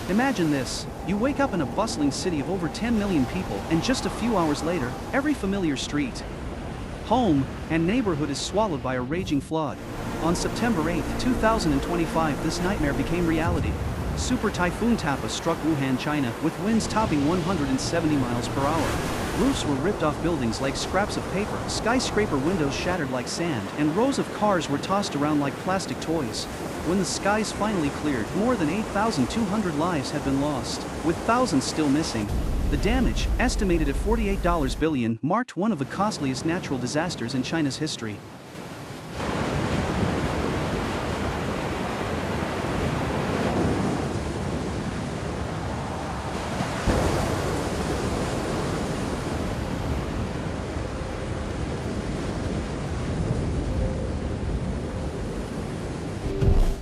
Imagine this. You wake up in a bustling city of over 10 million people, and just a few hours later, every familiar street, home, and neighborhood is swallowed by a raging flood. On September 8, 2025, this nightmare became reality. Super Typhoon Tappa struck Wuhan, China, with winds topping 170 miles per hour. Roofs were ripped off buildings like scraps of paper, skyscraper windows shattered like sand, and rows of cars were tossed around like plastic toys. When the skies finally cleared, more than 8,200 lives had been lost, with thousands still missing. The damage, estimated at $48 billion, marked one of the costliest natural disasters in China's history.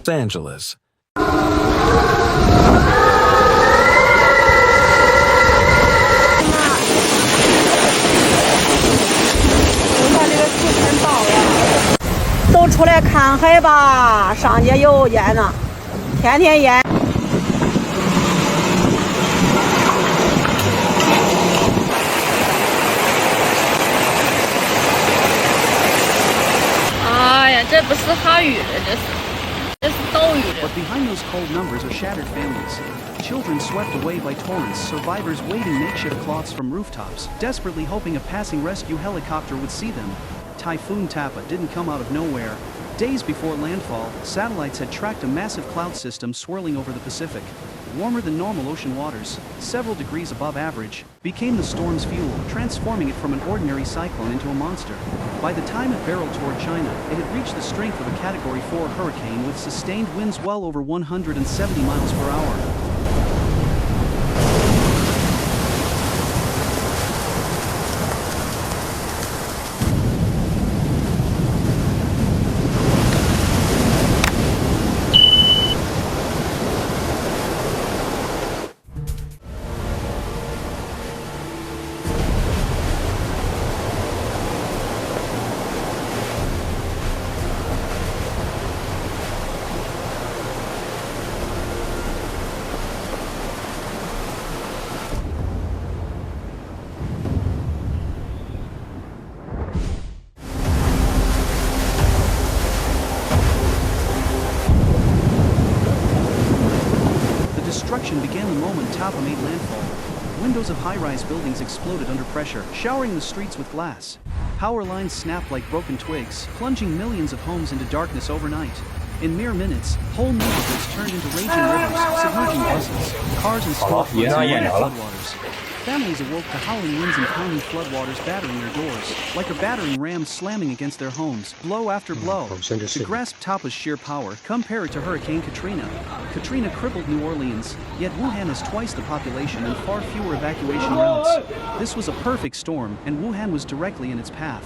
Los Angeles. 都出来看海吧，上街游去呢，天天淹。哎呀，这不是下雨了，这是暴雨了。 But behind those cold numbers are shattered families. Children swept away by torrents, survivors waving makeshift cloths from rooftops, desperately hoping a passing rescue helicopter would see them. Typhoon Tappa didn't come out of nowhere. Days before landfall, satellites had tracked a massive cloud system swirling over the Pacific. Warmer than normal ocean waters, several degrees above average, became the storm's fuel, transforming it from an ordinary cyclone into a monster. By the time it barreled toward China, it had reached the strength of a Category 4 hurricane with sustained winds well over 170 miles per hour. Destruction began the moment Tappa made landfall. Windows of high-rise buildings exploded under pressure, showering the streets with glass. Power lines snapped like broken twigs, plunging millions of homes into darkness overnight. In mere minutes, whole neighborhoods turned into raging rivers, submerging buses, cars and storefronts in floodwaters. Families awoke to howling winds and pounding floodwaters battering their doors, like a battering ram slamming against their homes, blow after blow. To grasp Tappa's sheer power, compare it to Hurricane Katrina. Katrina crippled New Orleans, yet Wuhan has twice the population and far fewer evacuation routes. This was a perfect storm, and Wuhan was directly in its path.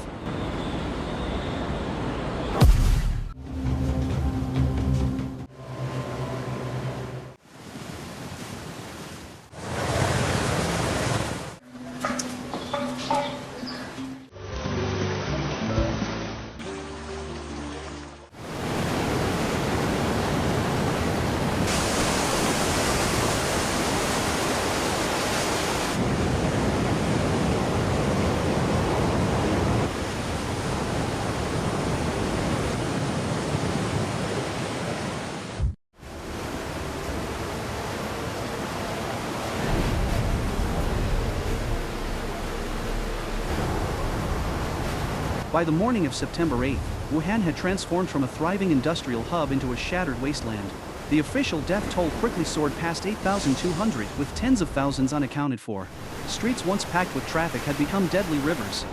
By the morning of September 8th, Wuhan had transformed from a thriving industrial hub into a shattered wasteland. The official death toll quickly soared past 8,200, with tens of thousands unaccounted for. Streets once packed with traffic had become deadly rivers.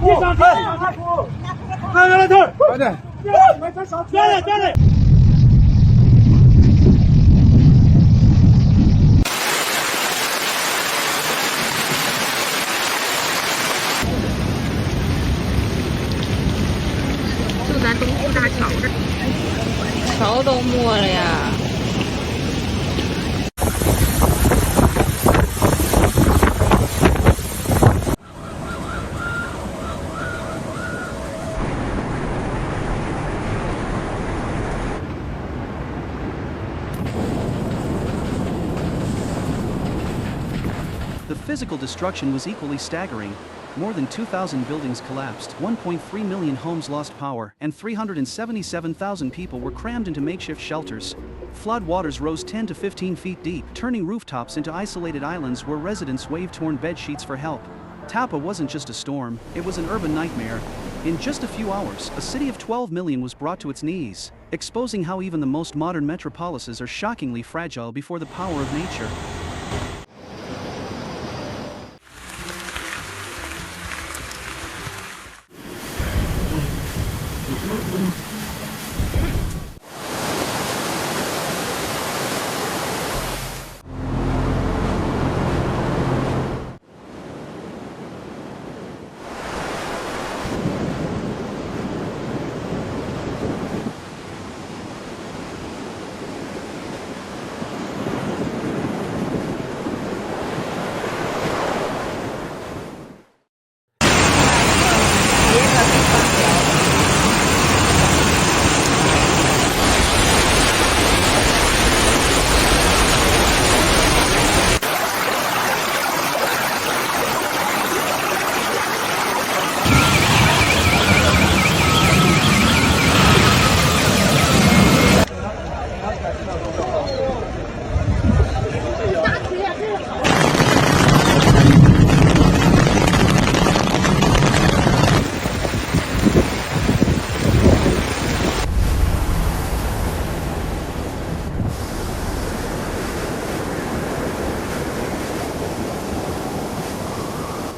地上快点，快点，快点，快点，东湖大桥这儿，桥都没了呀。The physical destruction was equally staggering. More than 2,000 buildings collapsed, 1.3 million homes lost power, and 377,000 people were crammed into makeshift shelters. Flood waters rose 10 to 15 feet deep, turning rooftops into isolated islands where residents waved torn bed sheets for help. Tappa wasn't just a storm, it was an urban nightmare. In just a few hours, a city of 12 million was brought to its knees, exposing how even the most modern metropolises are shockingly fragile before the power of nature.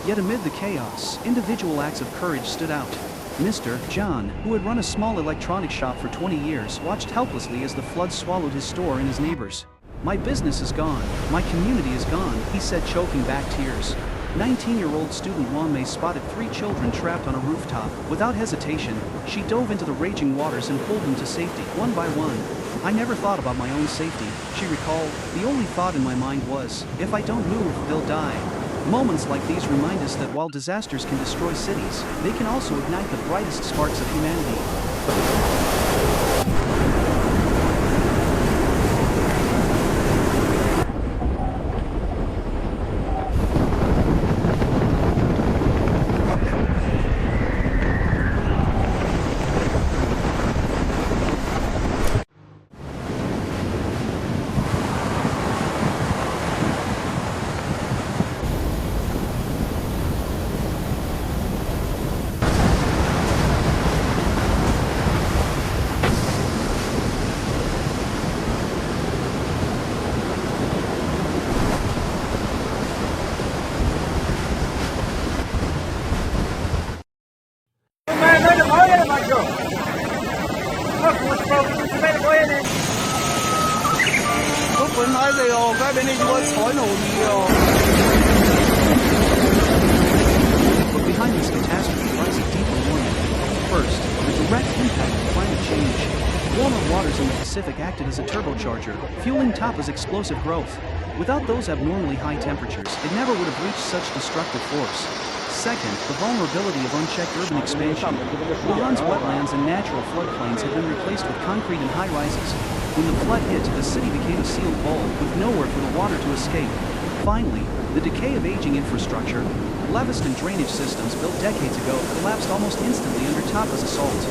Yet amid the chaos, individual acts of courage stood out. Mr. John, who had run a small electronics shop for 20 years, watched helplessly as the flood swallowed his store and his neighbors. "My business is gone. My community is gone," he said, choking back tears. 19-year-old student Wang Mei spotted 3 children trapped on a rooftop. Without hesitation, she dove into the raging waters and pulled them to safety, one by one. "I never thought about my own safety," she recalled. "The only thought in my mind was, if I don't move, they'll die." Moments like these remind us that while disasters can destroy cities, they can also ignite the brightest sparks of humanity. But behind this catastrophe lies a deeper warning. First, the direct impact of climate change. Warmer waters in the Pacific acted as a turbocharger, fueling Tappa's explosive growth. Without those abnormally high temperatures, it never would have reached such destructive force. Second, the vulnerability of unchecked urban expansion. Wuhan's wetlands and natural floodplains had been replaced with concrete and high-rises. When the flood hit, the city became a sealed bowl, with nowhere for the water to escape. Finally, the decay of aging infrastructure, levees and drainage systems built decades ago, collapsed almost instantly under Tappa's assault.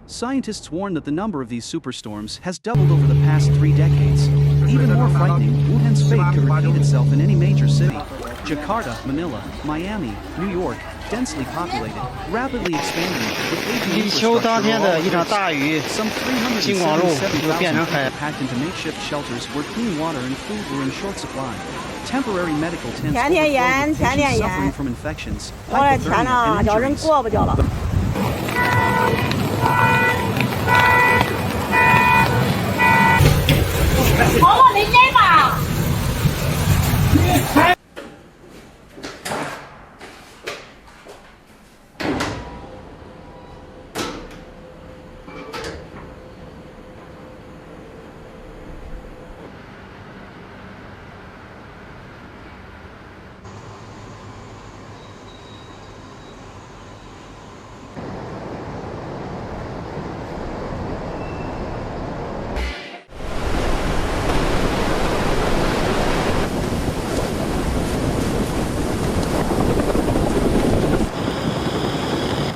Scientists warn that the number of these superstorms has doubled over the past 3 decades. Even more frightening, Wuhan's fate could repeat itself in any major city. Jakarta, Manila, Miami, New York, densely populated, rapidly expanding, with aging 立秋当天的一场 infrastructure 大雨， Some 京广路就变成 377,000 海 people packed into makeshift shelters where clean water and food were in short supply. Temporary medical tents 天天淹， overflowed with 天天 patients 淹。 suffering from infections, 我的天 hypothermia, 呐， and 叫人 injuries. 过不着了。我的烟嘛。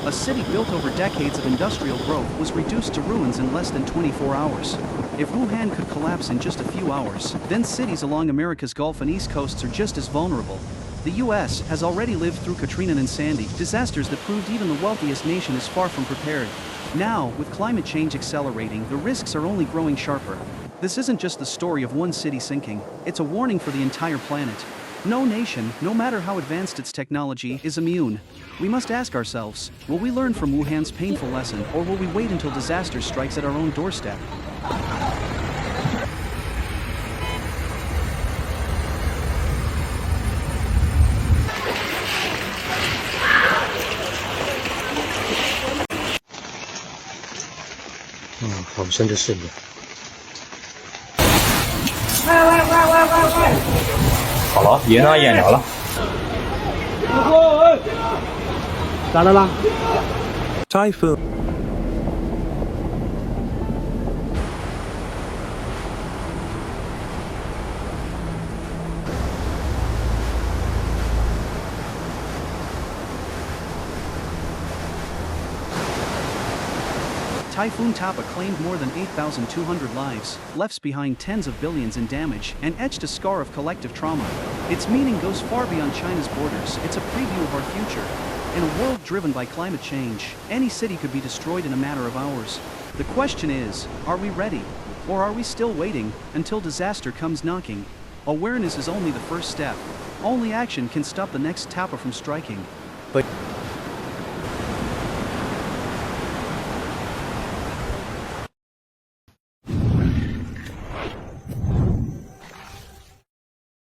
A city built over decades of industrial growth was reduced to ruins in less than 24 hours. If Wuhan could collapse in just a few hours, then cities along America's Gulf and East coasts are just as vulnerable. The U.S. has already lived through Katrina and Sandy, disasters that proved even the wealthiest nation is far from prepared. Now, with climate change accelerating, the risks are only growing sharper. This isn't just the story of one city sinking, it's a warning for the entire planet. No nation, no matter how advanced its technology, is immune. We must ask ourselves, will we learn from Wuhan's painful lesson, or will we wait until disaster strikes at our own doorstep? 好深的视野。好了，别拿眼聊了。咋的了？ Typhoon. Typhoon Tappa claimed more than 8,200 lives, left behind tens of billions in damage, and etched a scar of collective trauma. Its meaning goes far beyond China's borders. It's a preview of our future. In a world driven by climate change, any city could be destroyed in a matter of hours. The question is, are we ready? Or are we still waiting until disaster comes knocking? Awareness is only the first step. Only action can stop the next Tappa from striking. But